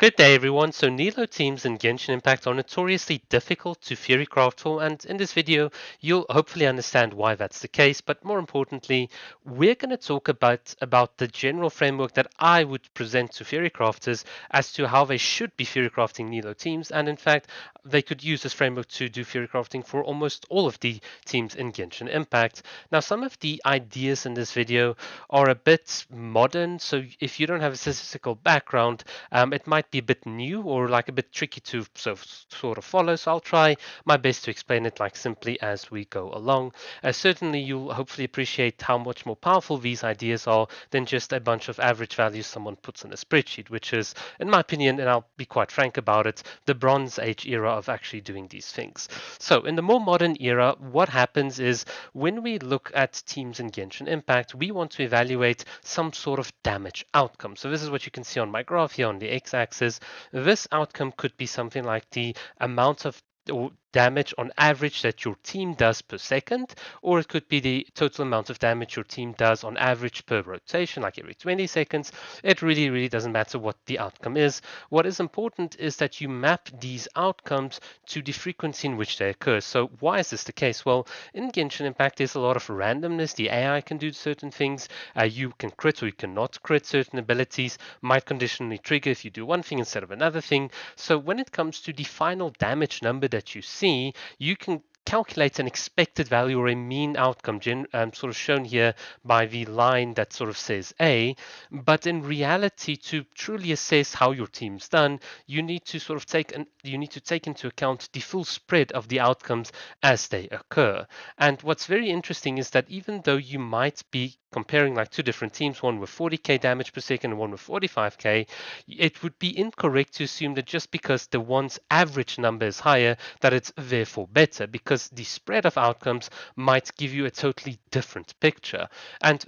Good day, everyone. So Nilou Teams and Genshin Impact are notoriously difficult to theorycraft for, and in this video, you'll hopefully understand why that's the case. But more importantly, we're going to talk about the general framework that I would present to theorycrafters as to how they should be theorycrafting Nilou Teams, and in fact, they could use this framework to do theorycrafting for almost all of the teams in Genshin Impact. Now, some of the ideas in this video are a bit modern, so if you don't have a statistical background, it might be a bit new or like a bit tricky to sort of follow. So I'll try my best to explain it like simply as we go along. Certainly, you'll hopefully appreciate how much more powerful these ideas are than just a bunch of average values someone puts in a spreadsheet, which is, in my opinion, and I'll be quite frank about it, the Bronze Age era of actually doing these things. So in the more modern era, what happens is when we look at teams in Genshin Impact, we want to evaluate some sort of damage outcome. So this is what you can see on my graph here on the x-axis. This outcome could be something like the amount of or damage on average that your team does per second, or it could be the total amount of damage your team does on average per rotation, like every 20 seconds. It really doesn't matter what the outcome is. What is important is that you map these outcomes to the frequency in which they occur. So why is this the case? Well, in Genshin Impact, there's a lot of randomness. The AI can do certain things. You can crit or you cannot crit. Certain abilities might conditionally trigger if you do one thing instead of another thing. So when it comes to the final damage number that you see, you can calculate an expected value or a mean outcome, sort of shown here by the line that sort of says A. But in reality, to truly assess how your team's done, you need to sort of take into account the full spread of the outcomes as they occur. And what's very interesting is that even though you might be comparing like two different teams, one with 40k damage per second and one with 45k, it would be incorrect to assume that just because the one's average number is higher, that it's therefore better, because the spread of outcomes might give you a totally different picture. And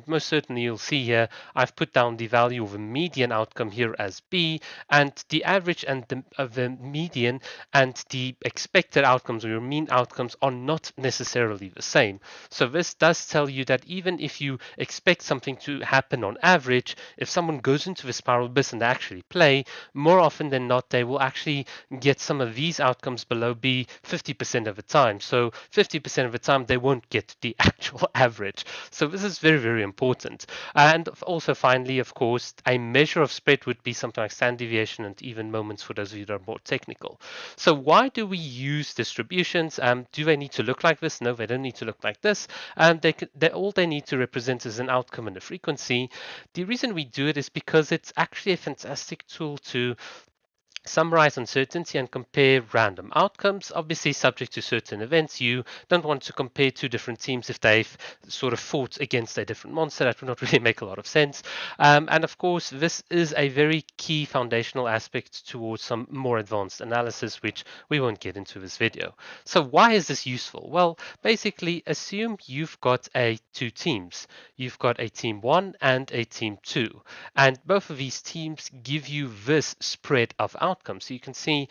most certainly you'll see here, I've put down the value of a median outcome here as B, and the average and the median and the expected outcomes or your mean outcomes are not necessarily the same. So this does tell you that even if you expect something to happen on average, if someone goes into the spiral abyss and they actually play, more often than not, they will actually get some of these outcomes below B 50% of the time. So 50% of the time, they won't get the actual average. So this is very important. And also, finally, of course, a measure of spread would be something like standard deviation and even moments for those of you that are more technical. So why do we use distributions? Do they need to look like this? No, they don't need to look like this. All they need to represent is an outcome and a frequency. The reason we do it is because it's actually a fantastic tool to summarize uncertainty and compare random outcomes, obviously subject to certain events. You don't want to compare two different teams if they've sort of fought against a different monster. That would not really make a lot of sense. And of course, this is a very key foundational aspect towards some more advanced analysis, which we won't get into this video. So why is this useful? Well, basically, assume you've got two teams. You've got a team 1 and a team 2. And both of these teams give you this spread of outcomes. So you can see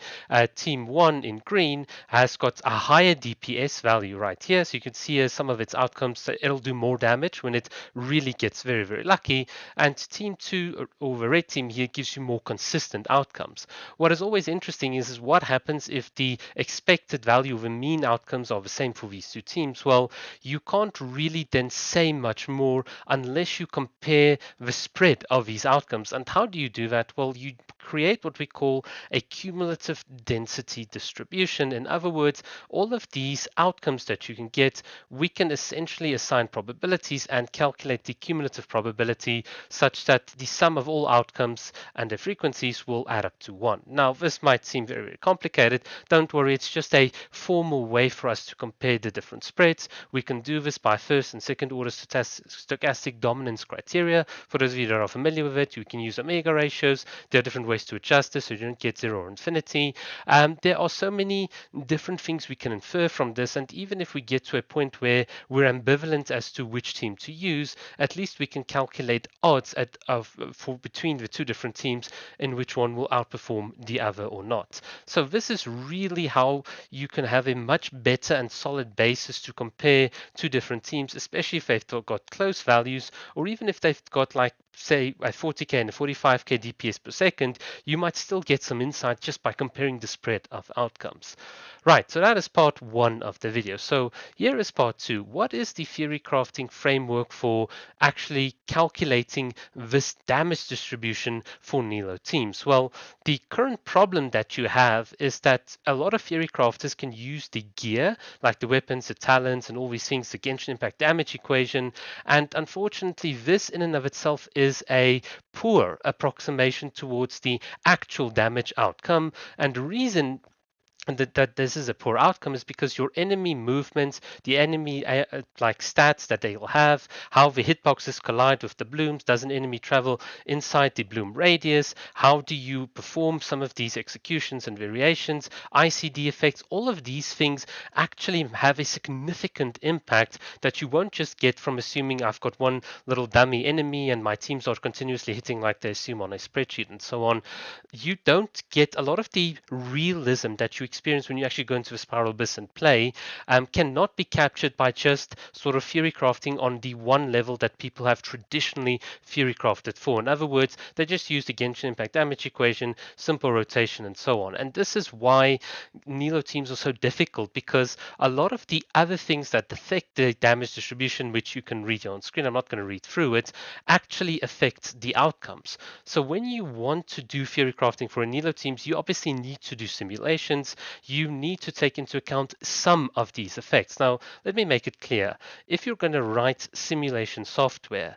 team 1 in green has got a higher DPS value right here. So you can see some of its outcomes. So it'll do more damage when it really gets very lucky. And team 2 or the red team here gives you more consistent outcomes. What is always interesting is what happens if the expected value of the mean outcomes are the same for these two teams. Well, you can't really then say much more unless you compare the spread of these outcomes. And how do you do that? Well, you create what we call a cumulative density distribution. In other words, all of these outcomes that you can get, we can essentially assign probabilities and calculate the cumulative probability such that the sum of all outcomes and the frequencies will add up to 1. Now, this might seem very complicated. Don't worry, it's just a formal way for us to compare the different spreads. We can do this by first and second order stochastic dominance criteria. For those of you that are familiar with it, you can use omega ratios. There are different ways to adjust this so you don't get 0 or infinity. There are so many different things we can infer from this, and even if we get to a point where we're ambivalent as to which team to use, at least we can calculate odds for between the two different teams in which one will outperform the other or not. So this is really how you can have a much better and solid basis to compare two different teams, especially if they've got close values, or even if they've got like say a 40k and a 45k DPS per second, you might still get some insight just by comparing the spread of outcomes. Right, so that is part one of the video. So here is part two. What is the theory crafting framework for actually calculating this damage distribution for Nilou Teams? Well, the current problem that you have is that a lot of theory crafters can use the gear, like the weapons, the talents, and all these things, the Genshin Impact damage equation, and unfortunately, this in and of itself is a poor approximation towards the actual damage outcome. And the reason that this is a poor outcome is because your enemy movements, the enemy like stats that they will have, how the hitboxes collide with the blooms, does an enemy travel inside the bloom radius, how do you perform some of these executions and variations, ICD effects, all of these things actually have a significant impact that you won't just get from assuming I've got one little dummy enemy and my teams are continuously hitting like they assume on a spreadsheet and so on. You don't get a lot of the realism that you experience when you actually go into a spiral abyss and play, cannot be captured by just sort of theory crafting on the one level that people have traditionally theory crafted for. In other words, they just use the Genshin Impact damage equation, simple rotation, and so on. And this is why Nilou Teams are so difficult, because a lot of the other things that affect the damage distribution, which you can read on screen, I'm not going to read through it, actually affect the outcomes. So when you want to do theory crafting for a Nilou Teams, you obviously need to do simulations. You need to take into account some of these effects. Now, let me make it clear. If you're going to write simulation software,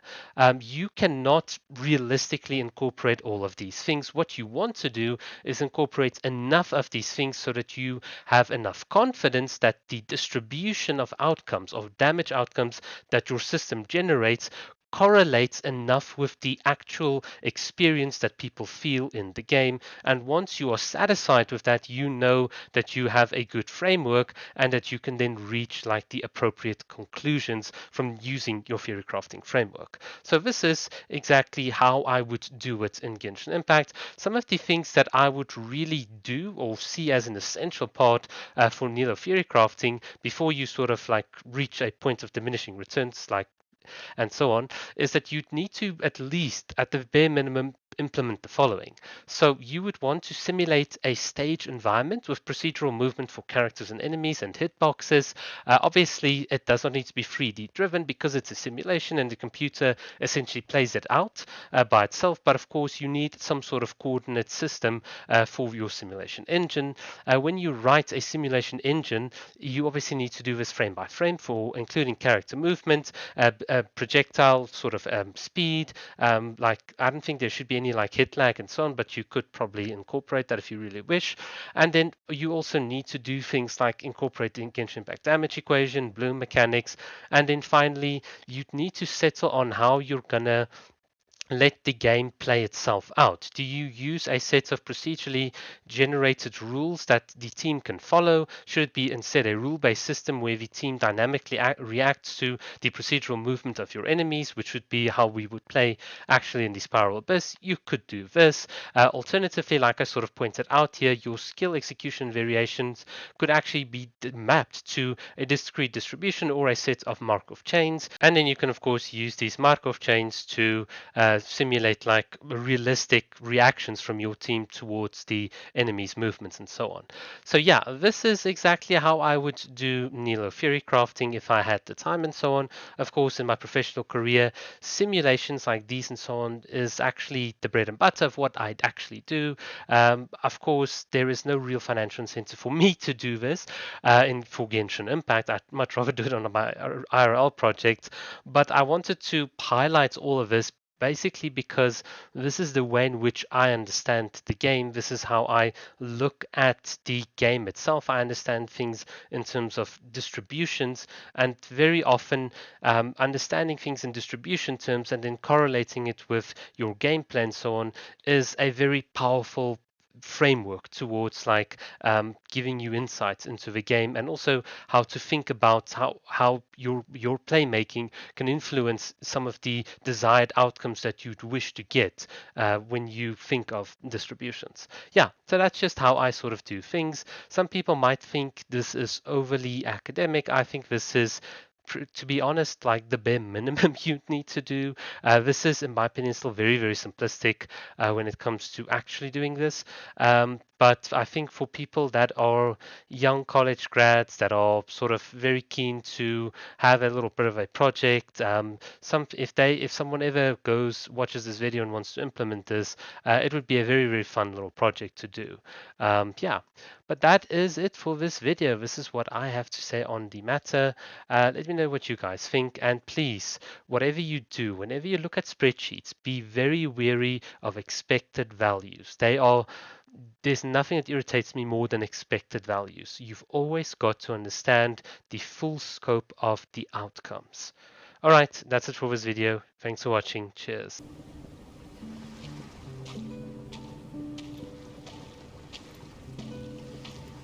you cannot realistically incorporate all of these things. What you want to do is incorporate enough of these things so that you have enough confidence that the distribution of outcomes, of damage outcomes that your system generates, correlates enough with the actual experience that people feel in the game. And once you are satisfied with that, you know that you have a good framework and that you can then reach like the appropriate conclusions from using your theory crafting framework. So this is exactly how I would do it in Genshin Impact. Some of the things that I would really do or see as an essential part for Nilou theory crafting before you sort of like reach a point of diminishing returns, like and so on, is that you'd need to at least, at the bare minimum, implement the following. So you would want to simulate a stage environment with procedural movement for characters and enemies and hitboxes. Obviously, it does not need to be 3D driven because it's a simulation and the computer essentially plays it out by itself. But of course, you need some sort of coordinate system for your simulation engine. When you write a simulation engine, you obviously need to do this frame by frame for including character movement, projectile sort of speed. Like I don't think there should be any like hit lag and so on, but you could probably incorporate that if you really wish. And then you also need to do things like incorporating Genshin Impact damage equation, bloom mechanics, and then finally you'd need to settle on how you're gonna let the game play itself out. Do you use a set of procedurally generated rules that the team can follow? Should it be instead a rule-based system where the team dynamically reacts to the procedural movement of your enemies, which would be how we would play actually in the Spiral Abyss? You could do this. Alternatively, like I sort of pointed out here, your skill execution variations could actually be mapped to a discrete distribution or a set of Markov chains. And then you can, of course, use these Markov chains to simulate like realistic reactions from your team towards the enemy's movements and so on. So yeah, this is exactly how I would do Nilou theory crafting if I had the time and so on. Of course, in my professional career, simulations like these and so on is actually the bread and butter of what I'd actually do. Of course, there is no real financial incentive for me to do this for Genshin Impact. I'd much rather do it on my IRL projects, but I wanted to highlight all of this basically because this is the way in which I understand the game. This is how I look at the game itself. I understand things in terms of distributions, and very often understanding things in distribution terms and then correlating it with your gameplay and so on is a very powerful framework towards like giving you insights into the game, and also how to think about how your playmaking can influence some of the desired outcomes that you'd wish to get when you think of distributions. Yeah, so that's just how I sort of do things. Some people might think this is overly academic. I think this is to be honest, like the bare minimum you need to do. This is, in my opinion, still very, very simplistic when it comes to actually doing this. But I think for people that are young college grads that are sort of very keen to have a little bit of a project, if someone ever watches this video and wants to implement this, it would be a very, very fun little project to do. Yeah, but that is it for this video. This is what I have to say on the matter. Let me know what you guys think, and please, whatever you do, whenever you look at spreadsheets, be very wary of expected values. There's nothing that irritates me more than expected values. You've always got to understand the full scope of the outcomes. All right, that's it for this video. Thanks for watching. Cheers.